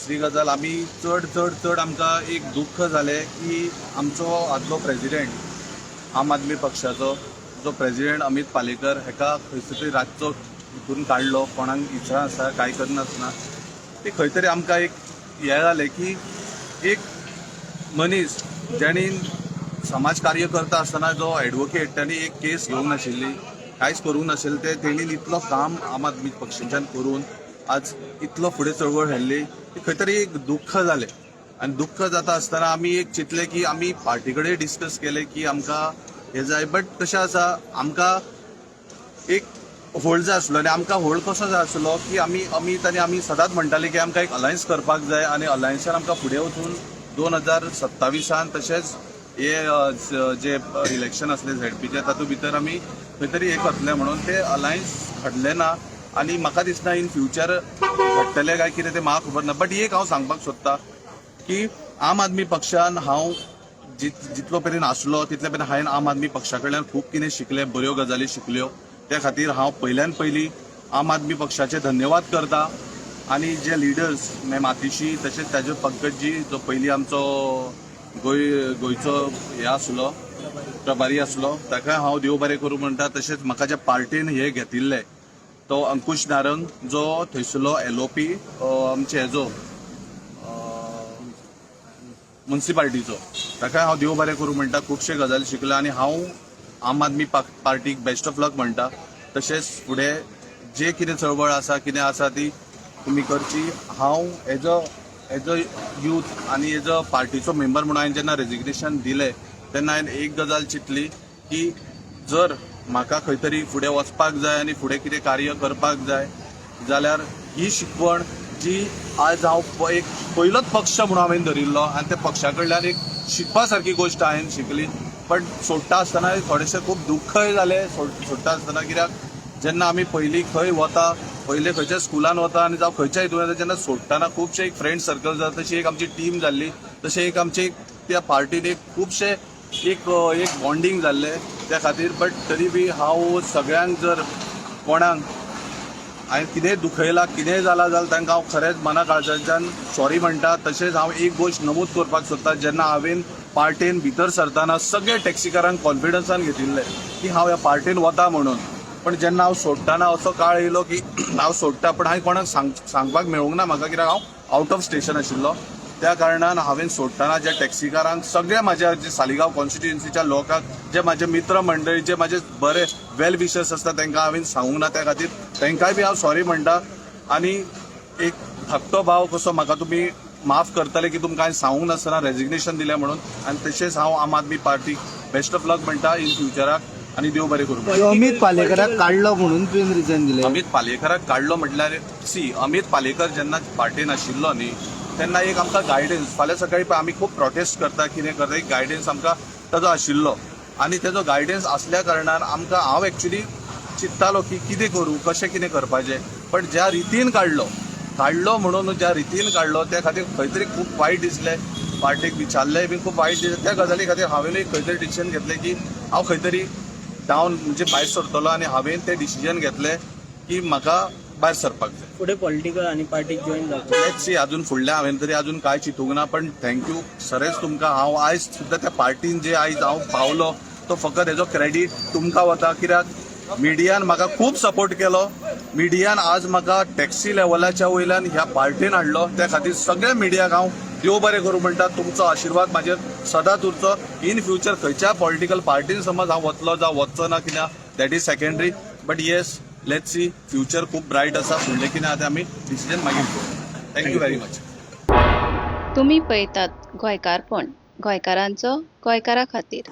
दुसरी गजाल आमी चड चड चड आमकां एक दुख्ख जालें की आमचो आदलो प्रेजिडेंट आम आदमी पक्षाचो जो प्रेजिडेंट अमित पालेकर हेका खंयचो तरी रातचो हितून काडलो, कोणाक इच्छा आसा कांय करनासतना ती खंय तरी आमकां एक हें जालें की एक मनीस जेणी समाज कार्य करता आसतना जो एडवोकेट त्यांनी एक केस घेवंक नाशिल्ली, कांयच करूंक नाशिल्लें तें तेणी इतलो काम आम आदमी पक्षाच्यान करून आज इतलो फुडें चळवळ हाडली की खंय तरी एक दुख्ख जालें. आनी दुख्ख जाता आसतना आमी एक चिंतलें की आमी पार्टी कडेन डिस्कस केलें की आमकां हें जाय, बट कशें आसा आमकां एक होल्ड जाय आसलो आनी आमकां होल्ड कसो जाय आसलो की आमी सदांच म्हणटाले की आमकां एक अलायन्स करपाक जाय आनी अलायन्सान आमकां फुडें वचून 2027 तशेंच हे जे इलेक्शन असले झेडपीचे तातूंत भितर आमी खंय तरी हे करतले म्हणून ते अलायन्स घडले ना. आनी म्हाका दिसना इन फ्युचर घडटले काय कितें तें म्हाका खबर ना. बट एक हांव सांगपाक सोदतां की आम आदमी पक्षान हांव जितलो पर्यंत आसलो तितले पर्यंत हांवें आम आदमी पक्षा कडल्यान खूब कितें शिकलें, बऱ्यो गजाली शिकल्यो. त्या खातीर हांव पयल्यान पयलीं आम आदमी पक्षाचे धन्यवाद करता. आनी जे लिडर्स मातीशी तशेंच ताजे पंकजजी जो पयलीं आमचो गोंयचो हे आसलो प्रभारी आसलो ताका हांव देव बरें करूं म्हणटा. तशेंच म्हाका ज्या पार्टीन हे घेतिल्ले तो अंकुश नारंग जो थंयसरलो LOP आमचे हेजो म्युनिसिपालिटीचो ताका हांव देव बरें करूं म्हणटा. खुबशे गजाली शिकला आनी हांव आम आदमी पार्टीक बेस्ट ऑफ लक म्हणटा. तशेंच फुडें जे कितें चळवळ आसा कितें आसा ती तुमी करची. हांव एज अ यूथ आनी एज अ पार्टीचो मेंबर म्हणून हांवें जेन्ना रेजिग्नेशन दिलें तेन्ना हांवें एक गजाल चिंतली की जर म्हाका खंय तरी फुडें वचपाक जाय आनी फुडें कितें कार्य करपाक जाय जाल्यार ही शिकवण जी आज हांव एक पयलोच पक्ष म्हणून हांवें धरिल्लो आनी त्या पक्षा कडल्यान एक शिकपा सारकी गोश्ट हांवें शिकली. पण सोडटा आसतना थोडेशें खूब दुख्खय जालें सोडटा आसतना. कित्याक जेन्ना आमी पयलीं खंय वता, पयले खंयच्या स्कुलान वता आनी जावं खंयच्या हितून वता जेन्ना सोडटाना खुबशे एक फ्रेंड सर्कल जाता, तशी एक आमची टीम जाल्ली, तशें एक आमचे त्या पार्टीन एक खुबशे एक बॉन्डिंग जाल्लें त्या खातीर. बट तरी बी हांव सगळ्यांक जर कोणाक हांवें कितेंय दुखयलां कितेंय जालां जाल्यार तांकां हांव खरेंच मना काळजाच्यान सॉरी म्हणटा. तशेंच हांव एक गोश्ट नमूद करपाक सोदतां, जेन्ना हांवें पार्टेन भितर सरतना सगळे टॅक्सीकारांक कॉन्फिडन्सान घेतिल्लें की हांव ह्या पार्टेन वता म्हणून. पण जेन्ना हांव सोडटाना असो काळ येयलो की हांव सोडटा, पण हांवें कोणाक सांगपाक मेळूंक ना म्हाका, कित्याक हांव आउट ऑफ स्टेशन आशिल्लो. त्या कारणान हांवें सोडटाना ज्या टॅक्सीकारांक सगळ्या म्हाज्या जे सालिगांव कॉन्स्टिट्युएन्सीच्या लोकांक जे म्हाजे मित्र मंडळी जे म्हाजे बरे वेल विशर्स आसता तांकां हांवें सांगूंक ना. त्या खातीर तांकांय बी हांव सॉरी म्हणटा. आनी एक धाकटो भाव कसो म्हाका तुमी माफ करतले की तुमकां हांवें सांगूंक नासतना रेजिग्नेशन दिलें म्हणून. आनी तशेंच हांव आम आदमी पार्टीक बेस्ट ऑफ लक म्हणटा इन फ्युचराक आनी देव बरें करूं. अमित पालेकराक काडलो म्हणून तुवें रिजन दिलें. अमित पालेकराक काडलो म्हटल्यार अमित पालेकर जेन्ना पार्टेन आशिल्लो न्ही तेन्ना एक आमकां गायडन्स फाल्यां सकाळी आमी खूब प्रोटेस्ट करता कितें करता, एक गायडन्स आमकां ताजो आशिल्लो. आनी तेजो गायडन्स आसल्या कारणान आमकां हांव एक्चुली चिंत्तालो की कितें करूं, कशें कितें करपाचें. पण ज्या रितीन काडलो म्हणून ज्या रितीन काडलो त्या खातीर खंय तरी खूब वायट दिसलें. पार्टीक विचारलें बी खूब वायट दिसलें. त्या गजाली खातीर हांवें खंय तरी डिसिजन घेतलें की हांव खंय तरी डावन म्हणजे भायर सरतलो. आनी हांवें तें डिसिजन घेतलें की म्हाका भायर सरपाक जाय. फुडें पॉलिटिकल आनी पार्टीक जॉईन जावपाक. लेट्स सी अजून फुडलें हांवें तरी अजून कांय चिंतूंक ना. पण थँक्यू खरेंच तुमकां. हांव आयज सुद्दां त्या पार्टीन जे आयज हांव पावलो तो फकत हेजो क्रेडीट तुमकां वता. कित्याक मिडियान म्हाका खूब सपोर्ट केलो. मिडियान आज म्हाका टॅक्सी लेवलाच्या वयल्यान ह्या पार्टीन हाडलो. त्या खातीर सगळ्या मिडियाक हांव देव बरें करूं म्हणटा. तुमचो आशिर्वाद म्हाजेर सदांच उरचो. इन फ्युचर खंयच्या पॉलिटिकल पार्टीन समज हांव वतलो जावं वचचो ना कित्याक that is secondary. But yes let's see future खूब ब्रायट आसा. फुडलें कितें आसा आमी डिसिजन मागीर घेवं. Thank you very much. तुम्ही पळयतात गोंयकारपण, गोंयकारांचो गोंयकारा खातीर.